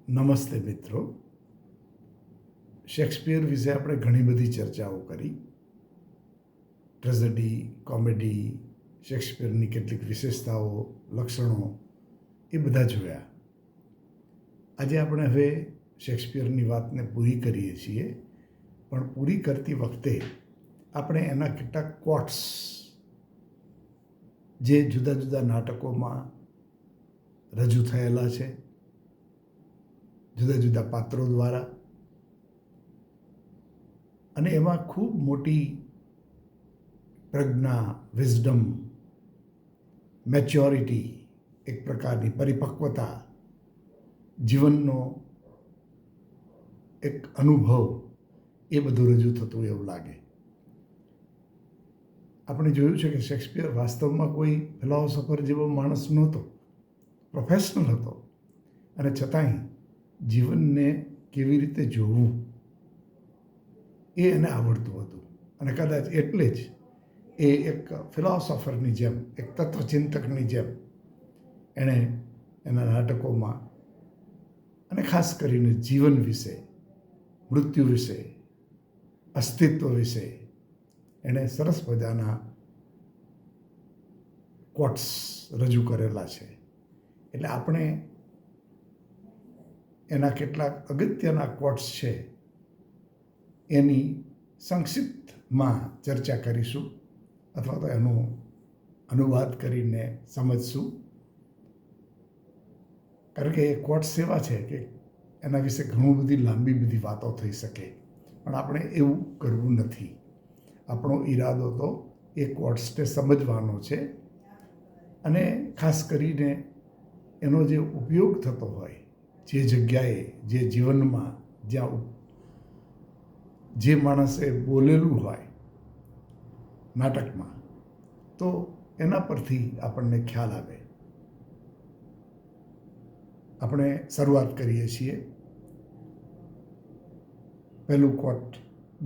નમસ્તે મિત્રો. શેક્સપિયર વિશે આપણે ઘણી બધી ચર્ચાઓ કરી. ટ્રેજેડી, કોમેડી, શેક્સપિયરની કેટલીક વિશેષતાઓ, લક્ષણો એ બધા જોયા. આજે આપણે હવે શેક્સપિયરની વાતને પૂરી કરીએ છીએ, પણ પૂરી કરતી વખતે આપણે એના કેટલાક કોટ્સ જે જુદા જુદા નાટકોમાં રજૂ થયેલા છે, જુદા જુદા પાત્રો દ્વારા, અને એમાં ખૂબ મોટી પ્રજ્ઞા, વિઝડમ, મેચ્યોરિટી, એક પ્રકારની પરિપક્વતા, જીવનનો એક અનુભવ, એ બધું રજૂ થતું એવું લાગે. આપણે જોયું છે કે શેક્સપિયર વાસ્તવમાં કોઈ ફિલોસોફર જેવો માણસ નહોતો, પ્રોફેશનલ હતો, અને છતાંય જીવનને કેવી રીતે જોવું એ એને આવડતું હતું. અને કદાચ એટલે જ એ એક ફિલોસોફરની જેમ, એક તત્વચિંતકની જેમ એણે એના નાટકોમાં અને ખાસ કરીને જીવન વિશે, મૃત્યુ વિશે, અસ્તિત્વ વિશે એણે સરસ મજાના કોટ્સ રજૂ કરેલા છે. એટલે આપણે એના કેટલાક અગત્યના કોટ્સ છે એની સંક્ષિપ્તમાં ચર્ચા કરીશું, અથવા તો એનો અનુવાદ કરીને સમજશું. કારણ કે એ કોટ્સ એવા છે કે એના વિશે ઘણું બધી લાંબી બધી વાતો થઈ શકે, પણ આપણે એવું કરવું નથી. આપણો ઈરાદો તો એ કોટ્સને સમજવાનો છે, અને ખાસ કરીને એનો જે ઉપયોગ થતો હોય, જે જગ્યાએ, જે જીવનમાં, જ્યાં જે માણસે બોલેલું હોય નાટકમાં, તો એના પરથી આપણને ખ્યાલ આવે. આપણે શરૂઆત કરીએ છીએ. પહેલું quote: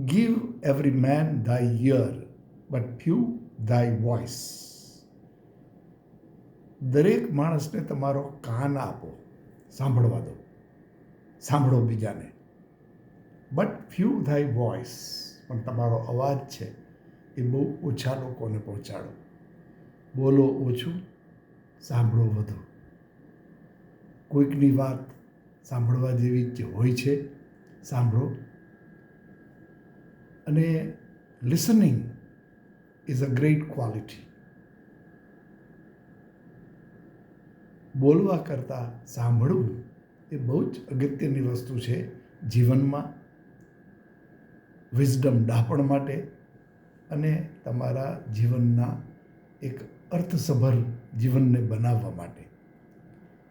give every man thy ear, but few thy voice. દરેક માણસને તમારો કાન આપો, સાંભળવા દો, સાંભળો બીજાને. બટ ફ્યુ thy voice, પણ તમારો અવાજ છે એ બહુ ઓછા લોકોને પહોંચાડો. બોલો ઓછું, સાંભળો વધુ. કોઈકની વાત સાંભળવા જેવી જે હોય છે, સાંભળો. અને listening is a great quality. બોલવા કરતાં સાંભળવું એ બહુ જ અગત્યની વસ્તુ છે જીવનમાં, વિઝડમ, ડાપણ માટે, અને તમારા જીવનના એક અર્થસભર જીવનને બનાવવા માટે.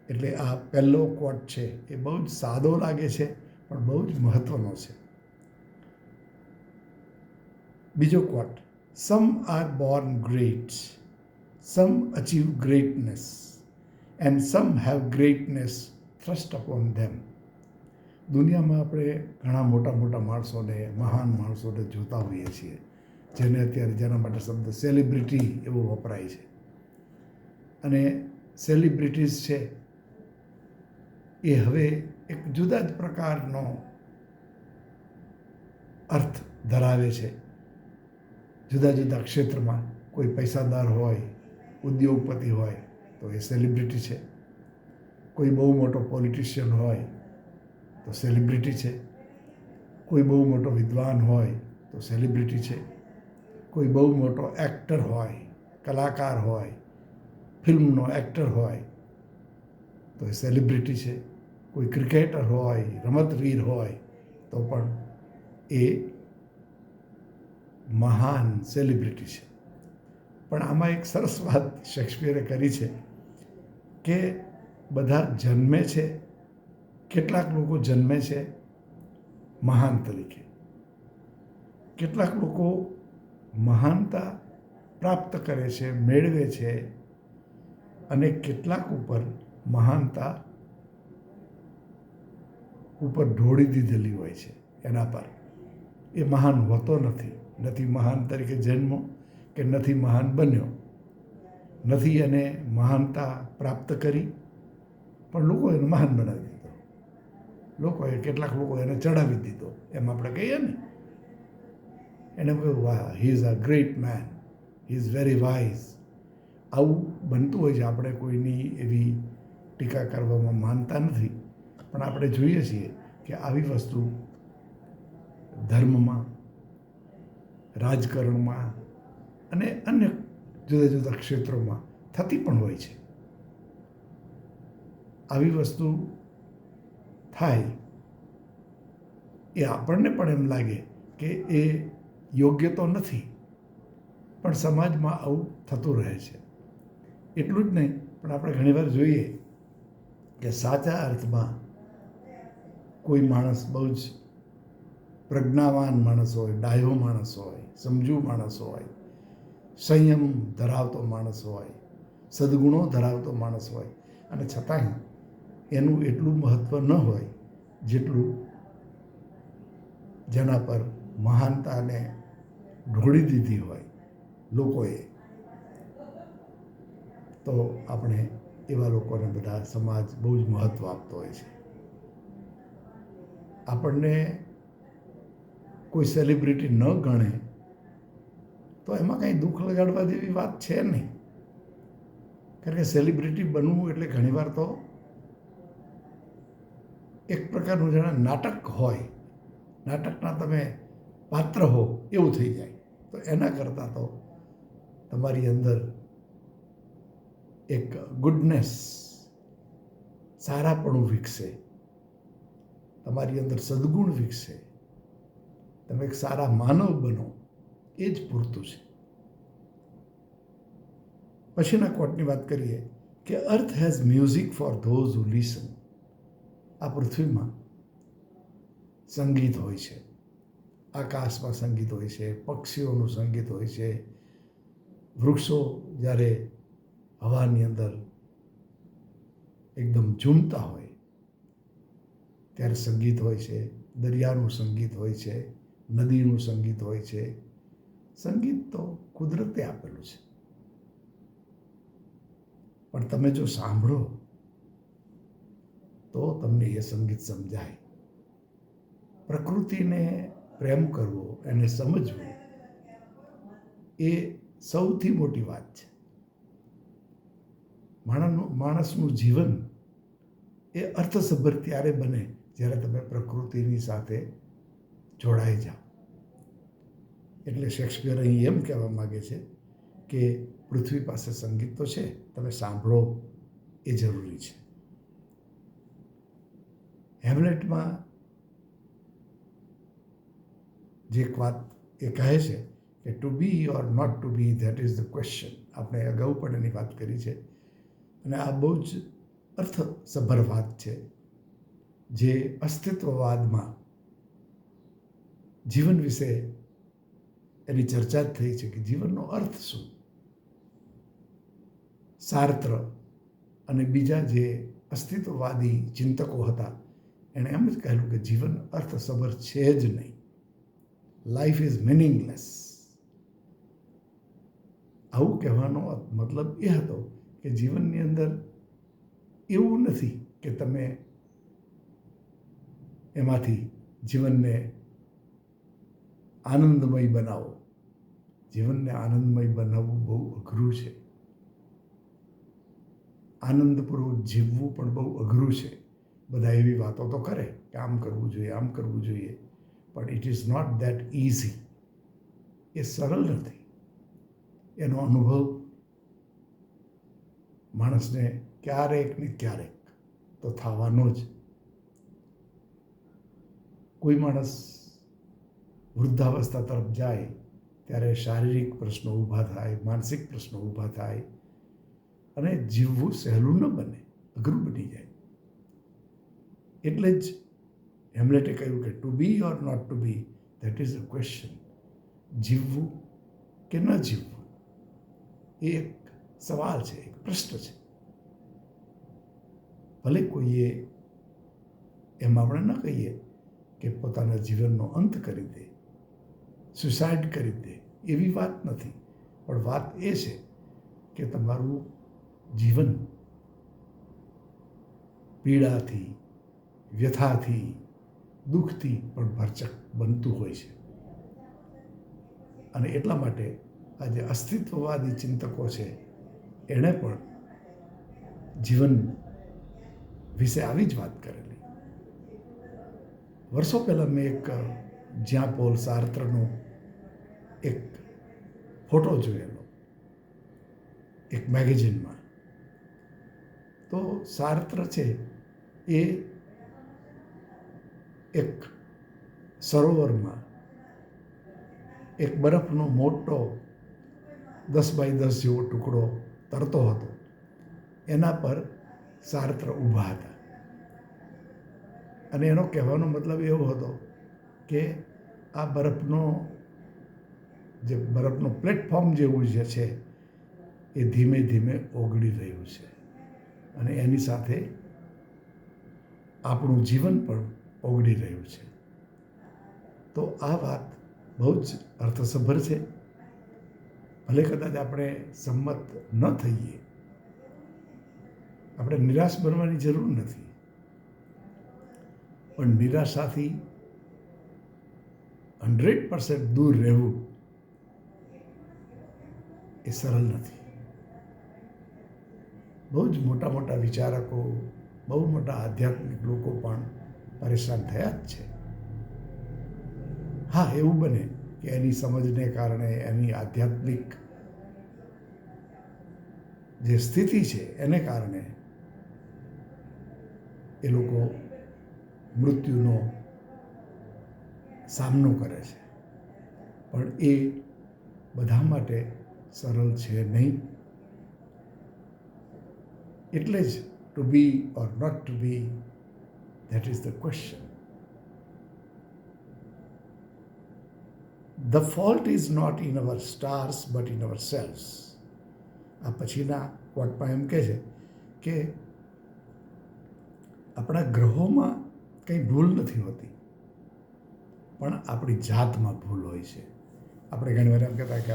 એટલે આ પહેલો કોટ છે એ બહુ જ સાદો લાગે છે, પણ બહુ જ મહત્વનો છે. બીજો quote: some are born great, some achieve greatness, and some have greatness thrust upon them. દુનિયામાં આપણે ઘણા મોટા મોટા માણસોને, મહાન માણસોને જોતા હોઈએ છીએ, જેને અત્યારે જેના માટે શબ્દ સેલિબ્રિટી એવો વપરાય છે. અને સેલિબ્રિટીઝ છે એ હવે એક જુદા જ પ્રકારનો અર્થ ધરાવે છે. જુદા જુદા ક્ષેત્રમાં કોઈ પૈસાદાર હોય, ઉદ્યોગપતિ હોય તો એ સેલિબ્રિટી છે. કોઈ બહુ મોટો પોલિટિશિયન હોય તો સેલિબ્રિટી છે. કોઈ બહુ મોટો વિદ્વાન હોય તો સેલિબ્રિટી છે. કોઈ બહુ મોટો એક્ટર હોય, કલાકાર હોય, ફિલ્મનો એક્ટર હોય તો એ સેલિબ્રિટી છે. કોઈ ક્રિકેટર હોય, રમતવીર હોય તો પણ એ મહાન સેલિબ્રિટી છે. પણ આમાં એક સરસ વાત શેક્સપિયરે કરી છે કે બધા જન્મે છે, કેટલાક લોકો જન્મે છે મહાન તરીકે, કેટલાક લોકો મહાનતા પ્રાપ્ત કરે છે, મેળવે છે, અને કેટલાક ઉપર મહાનતા ઉપર ઢોળી દીધેલી હોય છે. એના પર એ મહાન હોતો નથી. નથી મહાન તરીકે જન્મો, કે નથી મહાન બન્યો, નથી એને મહાનતા પ્રાપ્ત કરી, પણ લોકો એને મહાન બનાવી દીધો. કેટલાક લોકો એને ચડાવી દીધો, એમ આપણે કહીએ ને. એને કહ્યું, વાહ, he is a great man, he is very wise. આવું બનતું હોય છે. આપણે કોઈની એવી ટીકા કરવામાં માનતા નથી, પણ આપણે જોઈએ છીએ કે આવી વસ્તુ ધર્મમાં, રાજકારણમાં અને અન્ય જુદા જુદા ક્ષેત્રોમાં થતી પણ હોય છે. આવી વસ્તુ થાય એ આપણને પણ એમ લાગે કે એ યોગ્ય તો નથી, પણ સમાજમાં આવું થતું રહે છે. એટલું જ નહીં, પણ આપણે ઘણીવાર જોઈએ કે સાચા અર્થમાં કોઈ માણસ બહુ જ પ્રજ્ઞાવાન માણસ હોય, ડાયો માણસ હોય, સમજુ માણસ હોય, સંયમ ધરાવતો માણસ હોય, સદગુણો ધરાવતો માણસ હોય, અને છતાંય એનું એટલું મહત્ત્વ ન હોય જેટલું જેના પર મહાનતાને ઢોળી દીધી હોય લોકોએ. તો આપણે એવા લોકોને બધા સમાજ બહુ જ મહત્ત્વ આપતો હોય છે. આપણને કોઈ સેલિબ્રિટી ન ગણે તો એમાં કાંઈ દુઃખ લગાડવા જેવી વાત છે નહીં. કારણ કે સેલિબ્રિટી બનવું એટલે ઘણીવાર તો એક પ્રકારનું જાણે નાટક હોય, નાટકના તમે પાત્ર હો એવું થઈ જાય. તો એના કરતાં તો તમારી અંદર એક ગુડનેસ, સારાપણું વિકસે, તમારી અંદર સદગુણ વિકસે, તમે એક સારા માનવ બનો, એ જ પૂરતું છે. પછીના કોટની વાત કરીએ કે earth has music for those who listen. આ પૃથ્વીમાં સંગીત હોય છે, આકાશમાં સંગીત હોય છે, પક્ષીઓનું સંગીત હોય છે, વૃક્ષો જ્યારે હવાની અંદર એકદમ ઝૂમતા હોય ત્યારે સંગીત હોય છે, દરિયાનું સંગીત હોય છે, નદીનું સંગીત હોય છે. સંગીત તો કુદરતે આપેલું છે, પણ તમે જો સાંભળો તો તમને એ સંગીત સમજાય. પ્રકૃતિને પ્રેમ કરવો, એને સમજવું, એ સૌથી મોટી વાત છે. માણસનું જીવન એ અર્થસભર ત્યારે બને જ્યારે તમે પ્રકૃતિની સાથે જોડાઈ જાઓ. એટલે શેક્સપિયર અહીં એમ કહેવા માગે છે કે પૃથ્વી પાસે સંગીત તો છે, તમે સાંભળો એ જરૂરી છે. હેમ્લેટમાં જે એક વાત એ કહે છે કે to be or not to be, that is the question. આપણે અગાઉ પણ એની વાત કરી છે, અને આ બહુ જ અર્થસભર વાત છે, જે અસ્તિત્વવાદમાં જીવન વિશે એની ચર્ચા જ થઈ છે કે જીવનનો અર્થ શું. સાર્ત્ર અને બીજા જે અસ્તિત્વવાદી ચિંતકો હતા એણે એમ જ કહેલું કે જીવન અર્થસભર છે જ નહીં. Life is meaningless. આવું કહેવાનો મતલબ એ હતો કે જીવનની અંદર એવું નથી કે તમે એમાંથી જીવનને આનંદમય બનાવો. જીવનને આનંદમય બનાવવું બહુ અઘરું છે. આનંદપૂર્વક જીવવું પણ બહુ અઘરું છે. બધા એવી વાતો તો કરે કે આમ કરવું જોઈએ, આમ કરવું જોઈએ, પણ it is not that easy. એ સરળ નથી. એનો અનુભવ માણસને ક્યારેક ને ક્યારેક તો થવાનો જ. કોઈ માણસ વૃદ્ધાવસ્થા તરફ જાય ત્યારે શારીરિક પ્રશ્નો ઊભા થાય, માનસિક પ્રશ્નો ઊભા થાય, અને જીવવું સહેલું ન બને, અઘરું બની જાય. એટલે જ હેમ્લેટે કહ્યું કે to be or not to be, that is a question. જીવવું કે ન જીવવું એ એક સવાલ છે, એક પ્રશ્ન છે. ભલે કોઈએ એમ આપણે ન કહીએ કે પોતાના જીવનનો અંત કરી દે, સુસાઇડ કરી દે, એવી વાત નથી. પણ વાત એ છે કે તમારું જીવન પીડાથી, વ્યથાથી, દુઃખથી પણ ભરચક બનતું હોય છે. અને એટલા માટે આ જે અસ્તિત્વવાદી ચિંતકો છે એણે પણ જીવન વિશે આવી જ વાત કરેલી. વર્ષો પહેલાં મેં એક જ્યાં પોલ સાર્ત્રનો એક ફોટો જોયેલો એક મેગેઝિનમાં. તો સાર્ત્ર છે એ એક સરોવરમાં એક બરફનો મોટો 10x10 જેવો ટુકડો તરતો હતો. એના પર સાર્ત્ર ઊભા હતા અને એનો કહેવાનો મતલબ એવો હતો કે આ બરફનો પ્લેટફોર્મ જેવું જે છે એ ધીમે ધીમે ઓગળી રહ્યું છે અને એની સાથે આપણું જીવન પણ ઓગળી રહ્યું છે. તો આ વાત બહુ જ અર્થસભર છે. ભલે કદાચ આપણે સંમત ન થઈએ, આપણે નિરાશ બનવાની જરૂર નથી, પણ નિરાશાથી 100% દૂર રહેવું એ સરળ નથી. બહુ જ મોટા મોટા વિચારકો, બહુ મોટા આધ્યાત્મિક લોકો પણ પરેશાન થયા જ છે. હા, એવું બને કે એની સમજને કારણે, એની આધ્યાત્મિક જે સ્થિતિ છે એને કારણે એ લોકો મૃત્યુનો સામનો કરે છે, પણ એ બધા માટે સરળ છે નહીં. એટલે જ to be or not to be, that is the question. The fault is not in our stars but in ourselves. આ પછીના કોટમાં એમ કહે છે કે આપણા ગ્રહોમાં કંઈ ભૂલ નથી હોતી, પણ આપણી જાતમાં ભૂલ હોય છે. આપણે ઘણી વાર એમ કહેતા કે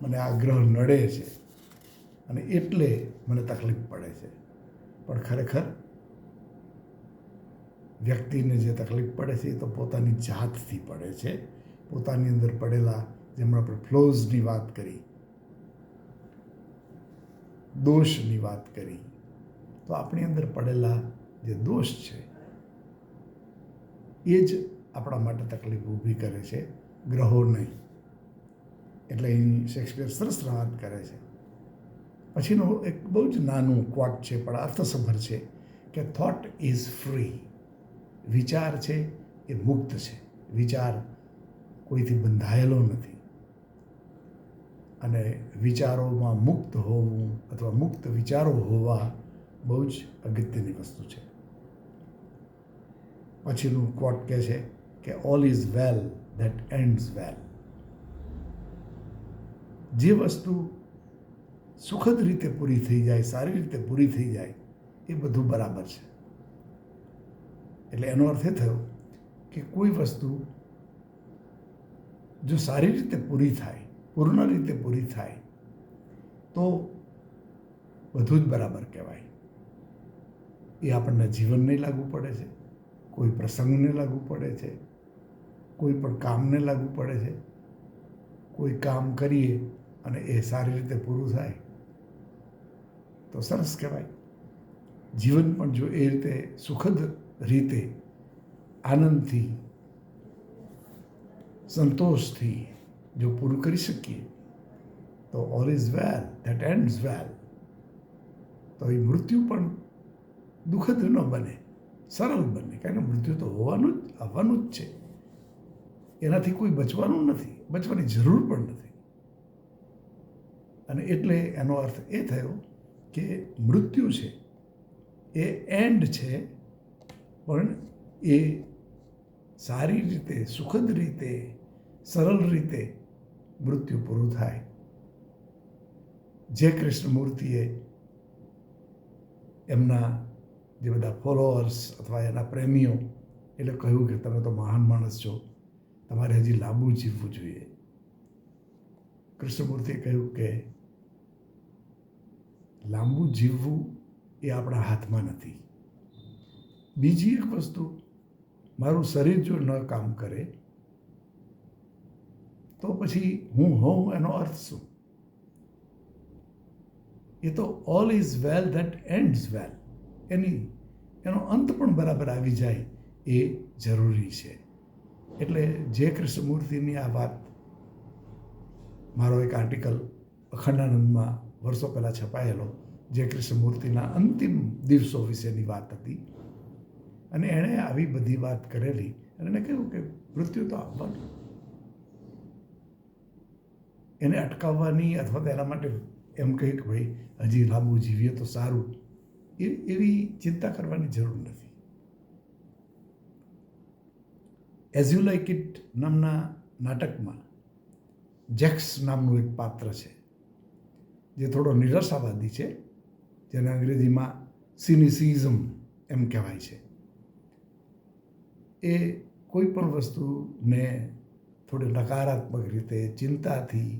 મને આ ગ્રહ નડે છે અને એટલે મને તકલીફ પડે છે, પણ ખરેખર વ્યક્તિને જે તકલીફ પડે છે એ તો પોતાની જાતથી પડે છે. પોતાની અંદર પડેલા, જેમ આપણે ફ્લોઝની વાત કરી, દોષની વાત કરી, તો આપણી અંદર પડેલા જે દોષ છે એ જ આપણા માટે તકલીફ ઊભી કરે છે, ગ્રહો નહીં. એટલે અહીં શેક્સપિયર સરસ વાત કરે છે. પછીનો એક બહુ જ નાનું ક્વોટ છે પણ અર્થસભર છે કે થોટ ઇઝ ફ્રી. વિચાર છે એ મુક્ત છે. વિચાર કોઈથી બંધાયેલો નથી અને વિચારોમાં મુક્ત હોવું અથવા મુક્ત વિચારો હોવા બહુ જ અગત્યની વસ્તુ છે. પછીનું કોટ કહે છે કે all is well that ends well. જે વસ્તુ સુખદ રીતે પૂરી થઈ જાય, સારી રીતે પૂરી થઈ જાય, એ બધું બરાબર છે. એટલે એનો અર્થ એ થયો કે કોઈ વસ્તુ જો સારી રીતે પૂરી થાય, પૂર્ણ રીતે પૂરી થાય, તો બધું જ બરાબર કહેવાય. એ આપણને જીવનને લાગુ પડે છે, કોઈ પ્રસંગને લાગુ પડે છે, કોઈ પણ કામને લાગુ પડે છે. કોઈ કામ કરીએ અને એ સારી રીતે પૂરું થાય તો સરસ કહેવાય. જીવન પણ જો એ રીતે સુખદ રીતે, આનંદથી, સંતોષથી જો પૂરું કરી શકીએ તો all is well that ends well. તો એ મૃત્યુ પણ દુઃખદ ન બને, સરળ બને. કારણ કે મૃત્યુ તો આવવાનું જ છે. એનાથી કોઈ બચવાનું નથી, બચવાની જરૂર પણ નથી. અને એટલે એનો અર્થ એ થયો કે મૃત્યુ છે એ એન્ડ છે, પણ એ સારી રીતે, સુખદ રીતે, સરળ રીતે મૃત્યુ પૂરું થાય. જે કૃષ્ણમૂર્તિએ એમના જે બધા ફોલોઅર્સ અથવા એના પ્રેમીઓ એટલે કહ્યું કે તમે તો મહાન માણસ છો, તમારે હજી લાંબુ જીવવું જોઈએ. કૃષ્ણમૂર્તિએ કહ્યું કે લાંબુ જીવવું એ આપણા હાથમાં નથી. બીજી એક વસ્તુ, મારું શરીર જો ન કામ કરે તો પછી હું હોઉં એનો અર્થ શું? એ તો all is well that ends well, એનો અંત પણ બરાબર આવી જાય એ જરૂરી છે. એટલે જે કૃષ્ણમૂર્તિની આ વાત, મારો એક આર્ટિકલ અખંડાનંદમાં વર્ષો પહેલાં છપાયેલો, જે કૃષ્ણમૂર્તિના અંતિમ દિવસો વિશેની વાત હતી, અને એણે આવી બધી વાત કરેલી અને એણે કહ્યું કે મૃત્યુ તો આવવાનું, એને અટકાવવાની અથવા તો એના માટે એમ કહી કે ભાઈ હજી લાંબુ જીવીએ તો સારું, એવી ચિંતા કરવાની જરૂર નથી. એઝ યુ લાઇક ઇટ નામના નાટકમાં જેક્સ નામનું એક પાત્ર છે, જે થોડો નિરાશાવાદી છે, જેને અંગ્રેજીમાં સિનિસિઝમ એમ કહેવાય છે. એ કોઈ પણ વસ્તુને થોડી નકારાત્મક રીતે ચિંતાથી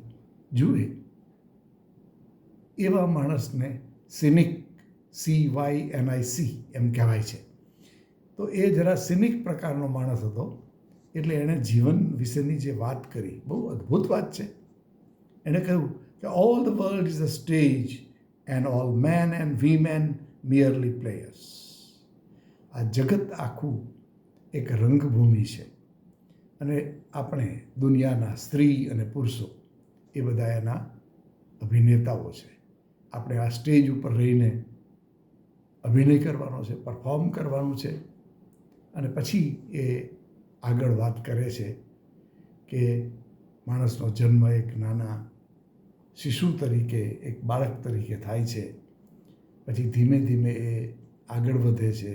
જુએ એવા માણસને સિનિક, CYNIC એમ કહેવાય છે. તો એ જરા સિનિક પ્રકારનો માણસ હતો, એટલે એણે જીવન વિશેની જે વાત કરી, બહુ અદ્ભુત વાત છે. એણે કહ્યું કે all the world is a stage and all men and women merely players. આ જગત આખું એક રંગભૂમિ છે, અને આપણે દુનિયાના સ્ત્રી અને પુરુષો એ બધા એના અભિનેતાઓ છે. આપણે આ સ્ટેજ ઉપર રહીને અભિનય કરવાનો છે, પરફોર્મ કરવાનું છે. અને પછી એ આગળ વાત કરે છે કે માણસનો જન્મ એક નાના શિશુ તરીકે, એક બાળક તરીકે થાય છે, પછી ધીમે ધીમે એ આગળ વધે છે,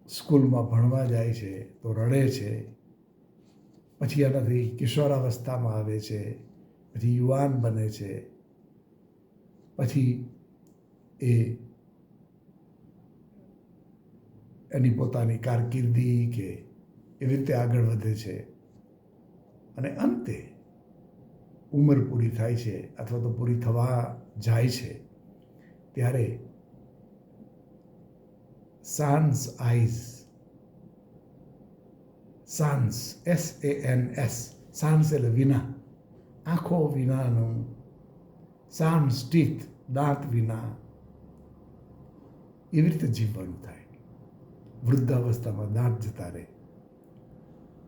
સ્કૂલમાં ભણવા જાય છે તો રડે છે, પછી એનાથી કિશોરાવસ્થામાં આવે છે, પછી યુવાન બને છે, પછી એ એની પોતાની કારકિર્દી કે એવી રીતે આગળ વધે છે, અને અંતે ઉંમર પૂરી થાય છે અથવા તો પૂરી થવા જાય છે ત્યારે સાન્સ આઈઝ, સાન્સ, SANS, સાન્સ એટલે વિના, આંખો વિનાનું, સાન્સ ટીથ, દાંત વિના, એવી રીતે જીવવાનું થાય. વૃદ્ધાવસ્થામાં દાંત જતા રહે,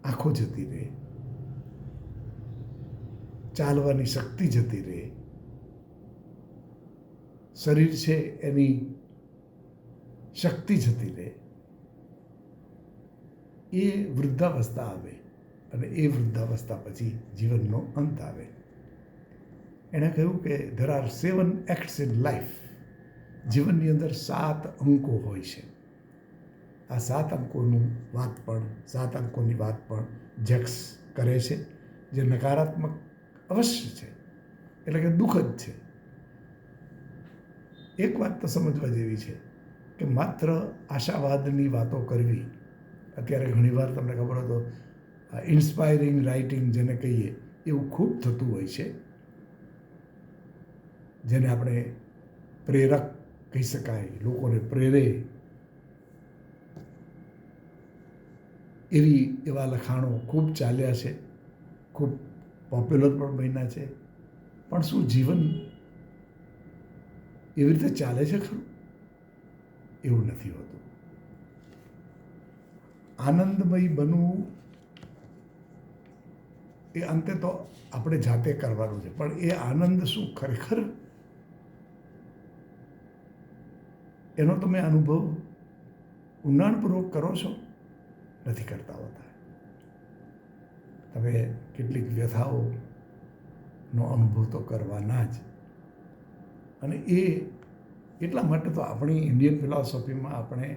આંખો જતી રહે, ચાલવાની શક્તિ જતી રહે, શરીર છે એની શક્તિ જતી રહે. એ વૃદ્ધાવસ્થા આવે, અને એ વૃદ્ધાવસ્થા પછી જીવનનો અંત આવે. એણે કહ્યું કે there are 7 acts in life. જીવનની અંદર 7 અંકો હોય છે. આ 7 અંકોની વાત પણ જેક્સ કરે છે, જે નકારાત્મક અવશ્ય છે, એટલે કે દુઃખદ છે. એક વાત તો સમજવા જેવી છે કે માત્ર આશાવાદની વાતો કરવી, અત્યારે ઘણીવાર તમને ખબર હોય તો ઇન્સ્પાયરિંગ રાઇટિંગ જેને કહીએ, એવું ખૂબ થતું હોય છે, જેને આપણે પ્રેરક કહી શકાય, લોકોને પ્રેરે એવા લખાણો ખૂબ ચાલ્યા છે, ખૂબ પોપ્યુલર પણ બન્યા છે. પણ શું જીવન એવી રીતે ચાલે છે ખરું? એવું નથી હોતું. આનંદમય બનવું એ અંતે તો આપણે જાતે કરવાનું છે, પણ એ આનંદ શું ખરેખર એનો તમે અનુભવ ઊંડાણપૂર્વક કરો છો? નથી કરતા હોતા. તમે કેટલીક વ્યથાઓનો અનુભવ તો કરવાના જ. અને એ એટલા માટે તો આપણી ઇન્ડિયન ફિલોસોફીમાં આપણે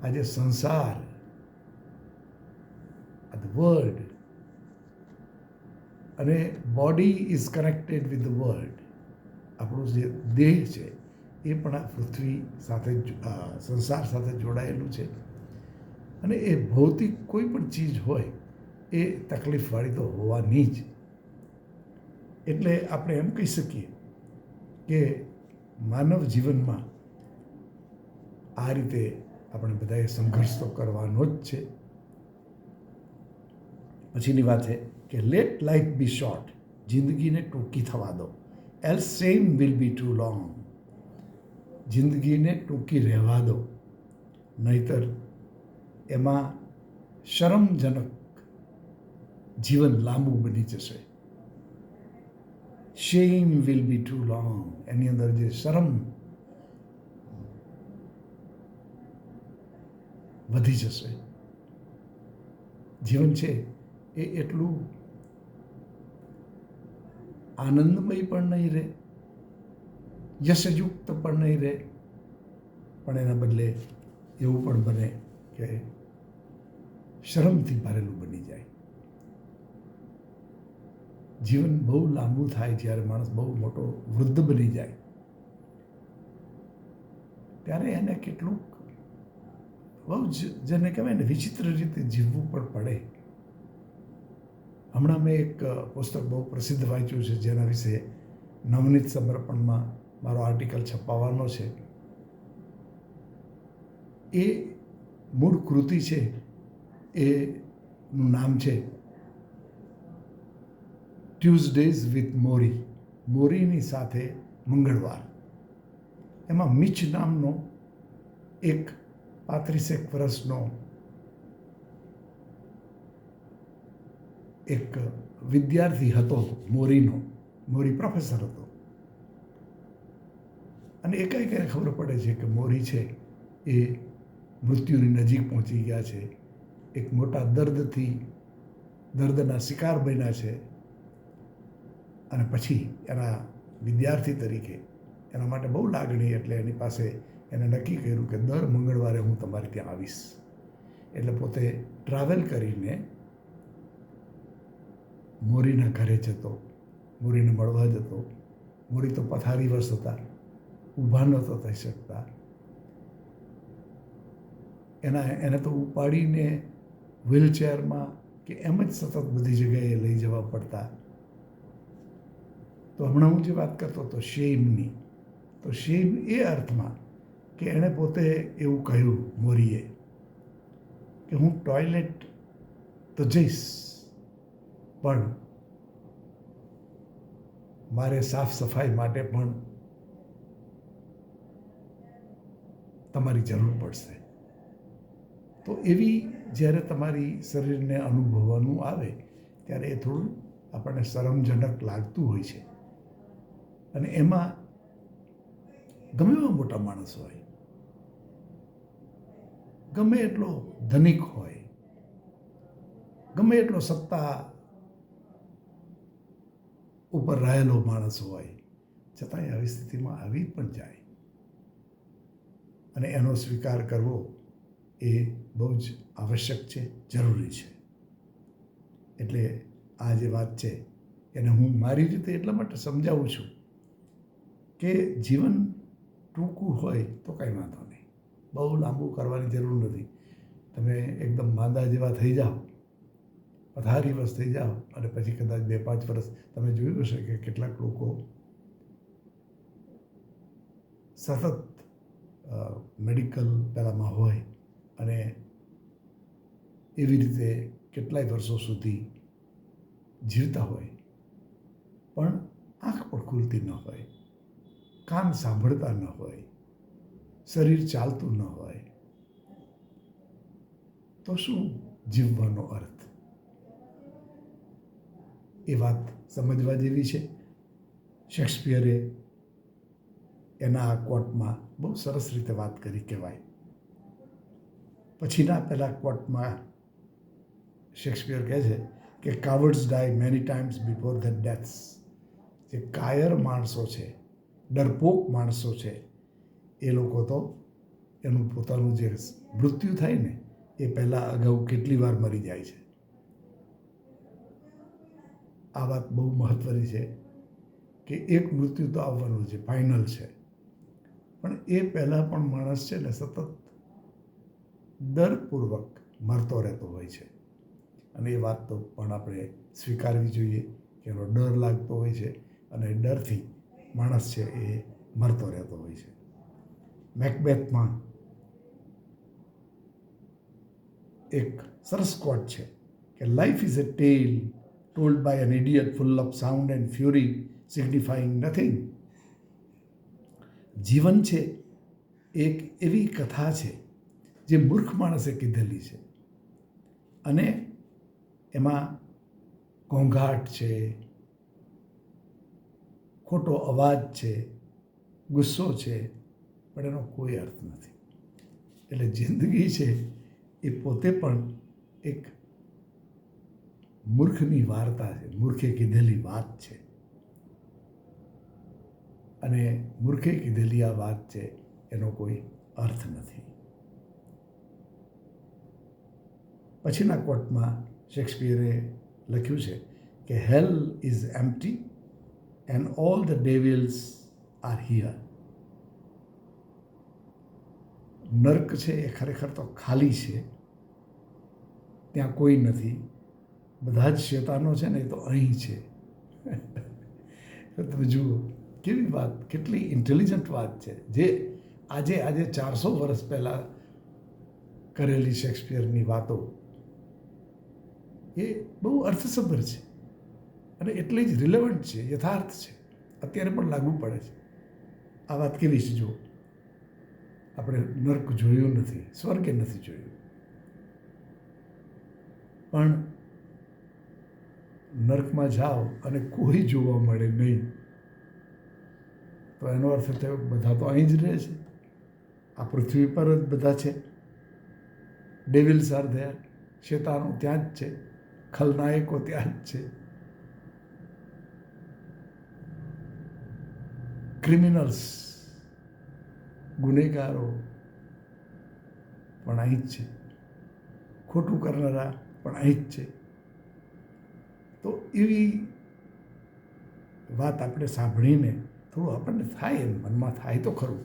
આજે સંસાર, ધ વર્લ્ડ, અને body is connected with the world, આપણું જે દેહ છે એ પણ આ પૃથ્વી સાથે, સંસાર સાથે જોડાયેલું છે. અને એ ભૌતિક કોઈ પણ ચીજ હોય એ તકલીફવાળી તો હોવાની જ. એટલે આપણે એમ કહી શકીએ કે માનવ જીવનમાં આ રીતે આપણે બધાએ સંઘર્ષ તો કરવાનો જ છે. પછીની વાત છે કે લેટ લાઈફ બી શોર્ટ, જિંદગીને ટૂંકી થવા દો, else shame will be too long. જિંદગીને ટૂંકી રહેવા દો, નહીતર એમાં શરમજનક જીવન લાંબુ બની જશે. શેમ વિલ બી ટુ લોંગ, એની અંદર જે શરમ વધી જશે. જીવન છે એ એટલું આનંદમય પણ નહીં રહે, યશયુક્ત પણ નહીં રહે, પણ એના બદલે એવું પણ બને કે શરમથી ભરેલું બની જાય. જીવન બહુ લાંબુ થાય જ્યારે માણસ બહુ મોટો વૃદ્ધ બની જાય, ત્યારે એને કેટલુંક બહુ જ જેને કહેવાય ને વિચિત્ર રીતે જીવવું પણ પડે. હમણાં મેં એક પુસ્તક બહુ પ્રસિદ્ધ વાંચ્યું છે, જેના વિશે નવનીત સમર્પણમાં મારો આર્ટિકલ છપાવવાનો છે. એ મૂળ કૃતિ છે, એનું નામ છે ટ્યુઝડેઝ વિથ મોરી, મોરીની સાથે મંગળવાર. એમાં મિચ નામનો એક 35 વર્ષનો એક વિદ્યાર્થી હતો, મોરી પ્રોફેસર હતો. અને એકાએક એને ખબર પડે છે કે મોરી છે એ મૃત્યુની નજીક પહોંચી ગયા છે, એક મોટા દર્દના શિકાર બન્યા છે. અને પછી એના વિદ્યાર્થી તરીકે એના માટે બહુ લાગણી, એટલે એની પાસે એને નક્કી કર્યું કે દર મંગળવારે હું તમારે ત્યાં આવીશ. એટલે પોતે ટ્રાવેલ કરીને મોરીના ઘરે જતો, મોરીને મળવા જતો. મોરી તો પથારીવશ હતા, ઊભા નહોતા થઈ શકતા. એને તો ઉપાડીને વ્હીલચેરમાં કે એમ જ સતત બધી જગ્યાએ લઈ જવા પડતા. તો હમણાં હું જે વાત કરતો હતો શેમની, તો શેમ એ અર્થમાં કે એણે પોતે એવું કહ્યું મોરીએ કે હું ટોયલેટ તો જઈશ, પણ મારે સાફ સફાઈ માટે પણ તમારી જરૂર પડશે. તો એવી જ્યારે તમારી શરીરને અનુભવવાનું આવે ત્યારે એ થોડું આપણને શરમજનક લાગતું હોય છે. અને એમાં ગમે એવા મોટા માણસ હોય, ગમે એટલો ધનિક હોય, ગમે એટલો સત્તા ઉપર રહેલો માણસ હોય, છતાંય આવી સ્થિતિમાં આવી પણ જાય. અને એનો સ્વીકાર કરવો એ બહુ જ આવશ્યક છે, જરૂરી છે. એટલે આ જે વાત છે એને હું મારી રીતે એટલા માટે સમજાવું છું કે જીવન ટૂંકું હોય તો કાંઈ વાંધો નહીં, બહુ લાંબુ કરવાની જરૂર નથી. તમે એકદમ માંદા જેવા થઈ જાઓ, પથારીવશ થઈ જાઓ, અને પછી કદાચ 2-5 વર્ષ તમે જોયું હશે કે કેટલાક લોકો સતત મેડિકલ પેલામાં હોય અને એવી રીતે કેટલાય વર્ષો સુધી જીવતા હોય, પણ આંખ પણ ખુલતી ન હોય, કાન સાંભળતા ન હોય, શરીર ચાલતું ન હોય, તો શું જીવવાનો અર્થ? એ વાત સમજવા જેવી છે. શેક્સપિયરે એના આ કોટમાં બહુ સરસ રીતે વાત કરી કહેવાય. પછીના પેલા કોટમાં શેક્સપિયર કહે છે કે કાવર્ડ્સ ડાય many times before the deaths. જે કાયર માણસો છે, ડરપોક માણસો છે, એ લોકો તો એનું પોતાનું જે મૃત્યુ થાય ને એ પહેલાં અગાઉ કેટલી વાર મરી જાય છે. આ વાત બહુ મહત્ત્વની છે કે એક મૃત્યુ તો આવવાનું છે, ફાઇનલ છે, પણ એ પહેલાં પણ માણસ છે ને સતત ડરપૂર્વક મરતો રહેતો હોય છે. અને એ વાત તો પણ આપણે સ્વીકારવી જોઈએ કે એનો ડર લાગતો હોય છે, અને ડરથી માણસ છે એ મરતો રહેતો હોય છે. મેકબેથમાં એક સરસ કોટ છે કે life is a tale told by an idiot full of sound and fury signifying nothing. જીવન છે એક એવી કથા છે જે મૂર્ખ માણસે કીધેલી છે અને એમાં ઘોંઘાટ છે, ખોટો અવાજ છે, ગુસ્સો છે, પણ એનો કોઈ અર્થ નથી. એટલે જિંદગી છે એ પોતે પણ એક મૂર્ખની વાર્તા છે, મૂર્ખે કીધેલી વાત છે. અને મૂર્ખે કીધેલી આ વાત છે એનો કોઈ અર્થ નથી. પછીના કોટમાં શેક્સપિયરે લખ્યું છે કે hell is empty and all the devils are here. નર્ક છે એ ખરેખર તો ખાલી છે, ત્યાં કોઈ નથી. બધા જ શેતાનો છે ને એ તો અહીં છે. તમે જુઓ કેવી વાત, કેટલી ઇન્ટેલિજન્ટ વાત છે જે આજે 400 વર્ષ પહેલાં કરેલી શેક્સપિયરની વાતો એ બહુ અર્થસભર છે અને એટલી જ રિલેવન્ટ છે, યથાર્થ છે, અત્યારે પણ લાગુ પડે છે. આ વાત કેવી છે જુઓ, આપણે નર્ક જોયું નથી, સ્વર્ગે નથી જોયું, પણ નર્કમાં જાઓ અને કોઈ જોવા મળે નહીં તો એનો અર્થ થયો બધા તો અહીં જ રહે છે, આ પૃથ્વી પર જ બધા છે. ડેવિલ્સ આર ધેર, શેતાનો ત્યાં જ છે, ખલનાયકો ત્યાં જ છે, ક્રિમિનલ્સ ગુનેગારો પણ અહીં જ છે, ખોટું કરનારા પણ અહીં જ છે. તો એવી વાત આપણે સાંભળીને થોડું આપણને થાય, એમ મનમાં થાય તો ખરું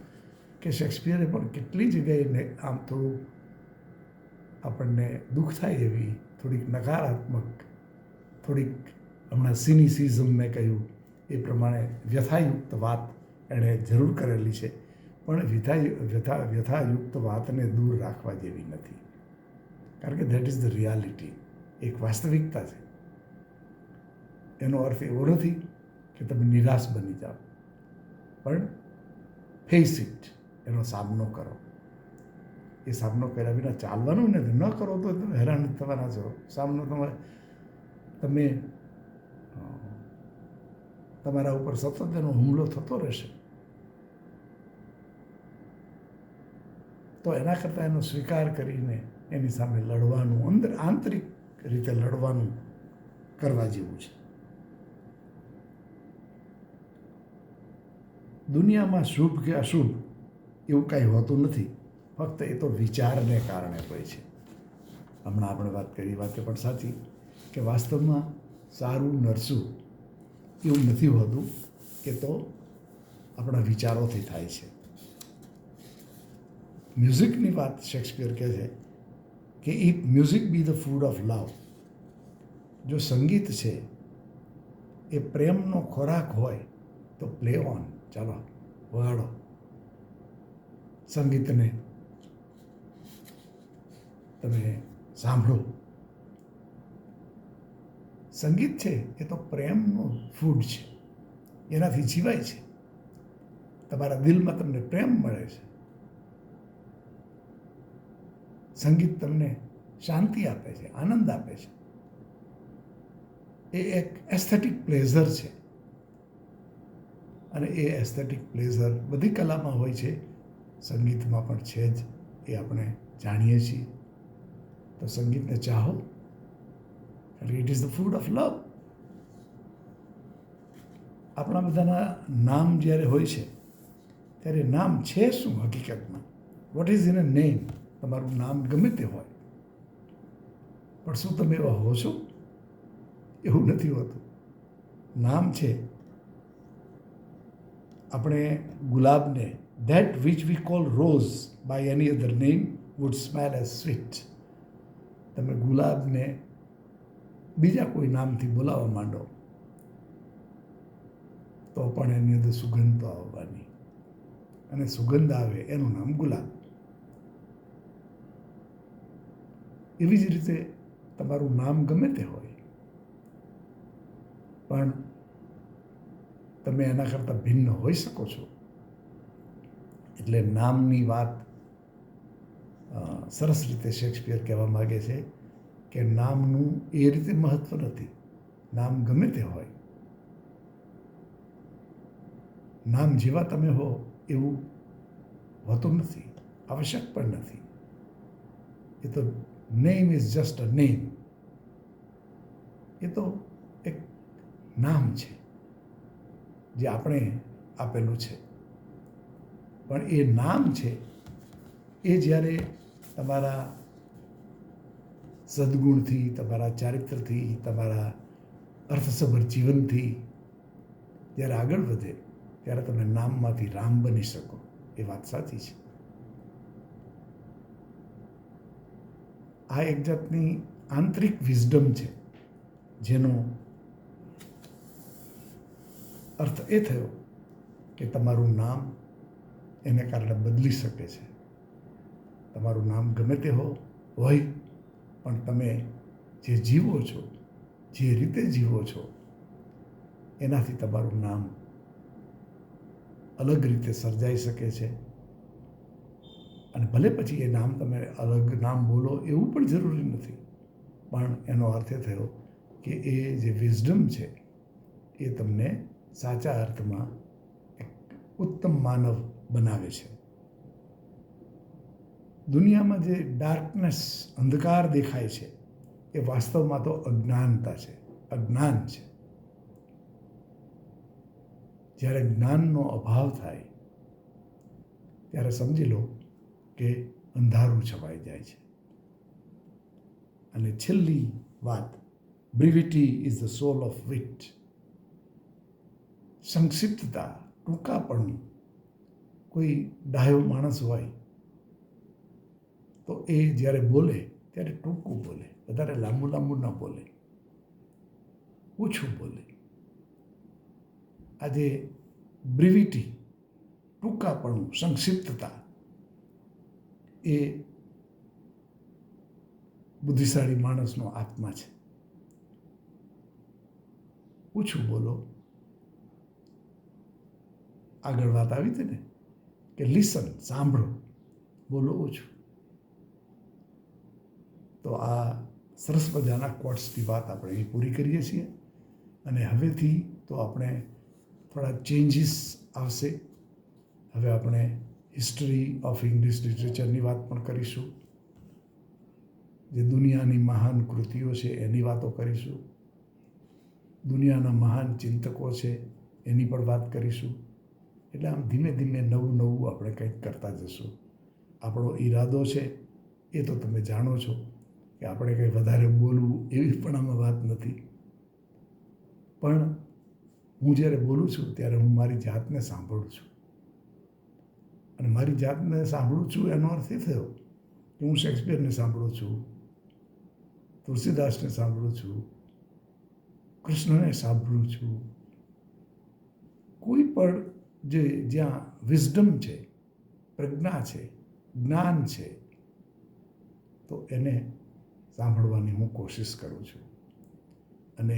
કે શેક્સપિયરે પણ કેટલી જગ્યાએ આમ થોડું આપણને દુઃખ થાય એવી થોડીક નકારાત્મક, થોડીક હમણાં સિનિસિઝમ મેં કહ્યું એ પ્રમાણે વ્યથાયુક્ત વાત એણે જરૂર કરેલી છે, પણ વ્યથાયુક્ત વાતને દૂર રાખવા જેવી નથી, કારણ કે ધેટ ઇઝ ધ રિયાલિટી, એક વાસ્તવિકતા છે. એનો અર્થ એવો નથી કે તમે નિરાશ બની જાઓ, પણ ફેસ ઇટ, એનો સામનો કરો. એ સામનો કર્યા વિના ચાલવાનું નથી, ન કરો તો તમે હેરાન થવાના છો. સામનો તમે તમારા ઉપર સતત એનો હુમલો થતો રહેશે. તો એના કરતાં એનો સ્વીકાર કરીને એની સામે લડવાનું, આંતરિક રીતે લડવાનું કરવા જેવું છે. દુનિયામાં શુભ કે અશુભ એવું કાંઈ હોતું નથી, ફક્ત એ તો વિચારને કારણે હોય છે. હમણાં આપણે વાત કરી, વાતે પણ સાચી, કે વાસ્તવમાં સારું નરસું એવું નથી હોતું, એ તો આપણા વિચારોથી થાય છે. મ્યુઝિકની વાત શેક્સપિયર કહે છે કે if music B the food of લવ, જો સંગીત છે એ પ્રેમનો ખોરાક હોય તો પ્લે ઓન, ચાલો વગાડો સંગીતને, તમે સાંભળો. સંગીત છે એ તો પ્રેમનું ફૂડ છે, એનાથી જીવાય છે. તમારા દિલમાં તમને પ્રેમ મળે છે, સંગીત તમને શાંતિ આપે છે, આનંદ આપે છે. એ એક એસ્થેટિક પ્લેઝર છે અને એ એસ્થેટિક પ્લેઝર બધી કલામાં હોય છે, સંગીતમાં પણ છે જ, એ આપણે જાણીએ છીએ. તો સંગીતને ચાહો, it is the food of love. આપણા બધાના નામ જ્યારે હોય છે ત્યારે નામ છે શું હકીકતમાં? What is in a name? તમારું નામ ગમે તે હોય, પણ શું તમે એવા હો છો? એવું નથી હોતું. નામ છે, આપણે ગુલાબને, that which we call rose by any other name would smell as sweet. તમે ગુલાબને બીજા કોઈ નામથી બોલાવવા માંડો તો પણ એની અંદર સુગંધ તો આવવાની, અને સુગંધ આવે એનું નામ ગુલાબ. એવી જ રીતે તમારું નામ ગમે તે હોય, પણ તમે એના કરતાં ભિન્ન હોઈ શકો છો. એટલે નામની વાત સરસ રીતે શેક્સપિયર કહેવા માગે છે કે નામનું એ રીતે મહત્ત્વ નથી. નામ ગમે તે હોય, નામ જેવા તમે હો એવું હોતું નથી, આવશ્યક પણ નથી. એ તો name is just a name. એ તો એક નામ છે જે આપણે આપેલું છે. પણ એ નામ છે એ જ્યારે તમારા સદ્ગુણથી, તમારા ચારિત્રથી, તમારા અર્થસભર જીવનથી જ્યારે આગળ વધે ત્યારે તમે નામમાંથી રામ બની શકો. એ વાત સાચી છે. આ એક જાતની આંતરિક વિઝડમ છે, જેનો અર્થ એ થયો કે તમારું નામ એને કારણે બદલી શકે છે. તમારું નામ ગમે તે હોય, પણ તમે જે જીવો છો, જે રીતે જીવો છો, એનાથી તમારું નામ અલગ રીતે સર્જાઈ શકે છે. અને ભલે પછી એ નામ તમે અલગ નામ બોલો એવું પણ જરૂરી નથી, પણ એનો અર્થ એ થયો કે એ જે વિઝડમ છે એ તમને સાચા અર્થમાં એક ઉત્તમ માનવ બનાવે છે. દુનિયામાં જે ડાર્કનેસ, અંધકાર દેખાય છે એ વાસ્તવમાં તો અજ્ઞાનતા છે, અજ્ઞાન છે. જ્યારે જ્ઞાનનો અભાવ થાય ત્યારે સમજી લો કે અંધારું છવાઈ જાય છે. અને છેલ્લી વાત, brevity is the soul of wit. સંક્ષિપ્તતા, ટૂંકાપણું. કોઈ ડાયો માણસ હોય તો એ જ્યારે બોલે ત્યારે ટૂંકું બોલે, વધારે લાંબુ લાંબુ ન બોલે, ઓછું બોલે. આજે બ્રિવિટી, ટૂંકાપણું, સંક્ષિપ્તતા એ બુદ્ધિશાળી માણસનો આત્મા છે. ઓછું બોલો. આગળ વાત આવી હતી ને કે લિસન, સાંભળો, બોલો ઓછું. તો આ સરસ મજાના કોટ્સની વાત આપણે અહીં પૂરી કરીએ છીએ. અને હવેથી તો આપણે થોડા ચેન્જીસ આવશે. હવે આપણે હિસ્ટરી ઓફ ઇંગ્લિશ લિટરેચરની વાત પણ કરીશું. જે દુનિયાની મહાન કૃતિઓ છે એની વાતો કરીશું. દુનિયાના મહાન ચિંતકો છે એની પણ વાત કરીશું. એટલે આમ ધીમે ધીમે નવું નવું આપણે કંઈક કરતા જશું. આપણો ઈરાદો છે એ તો તમે જાણો છો કે આપણે કંઈ વધારે બોલવું એવી પણ આમાં વાત નથી. પણ હું જ્યારે બોલું છું ત્યારે હું મારી જાતને સાંભળું છું. અને મારી જાતને સાંભળું છું એનો અર્થ એ થયો કે હું શેક્સપિયરને સાંભળું છું, તુલસીદાસને સાંભળું છું, કૃષ્ણને સાંભળું છું. કોઈ પણ જ્યાં વિઝડમ છે, પ્રજ્ઞા છે, જ્ઞાન છે, તો એને સાંભળવાની હું કોશિશ કરું છું. અને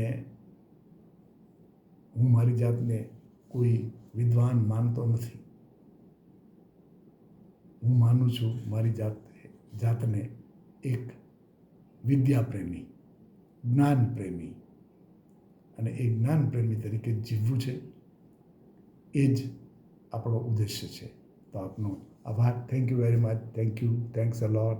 હું મારી જાતને કોઈ વિદ્વાન માનતો નથી. હું માનું છું મારી જાતને એક વિદ્યાપ્રેમી, જ્ઞાનપ્રેમી. અને એ જ્ઞાનપ્રેમી તરીકે જીવવું છે એ જ આપણો ઉદ્દેશ્ય છે. તો આપનો આભાર. Thank you very much. Thank you. Thanks a lot.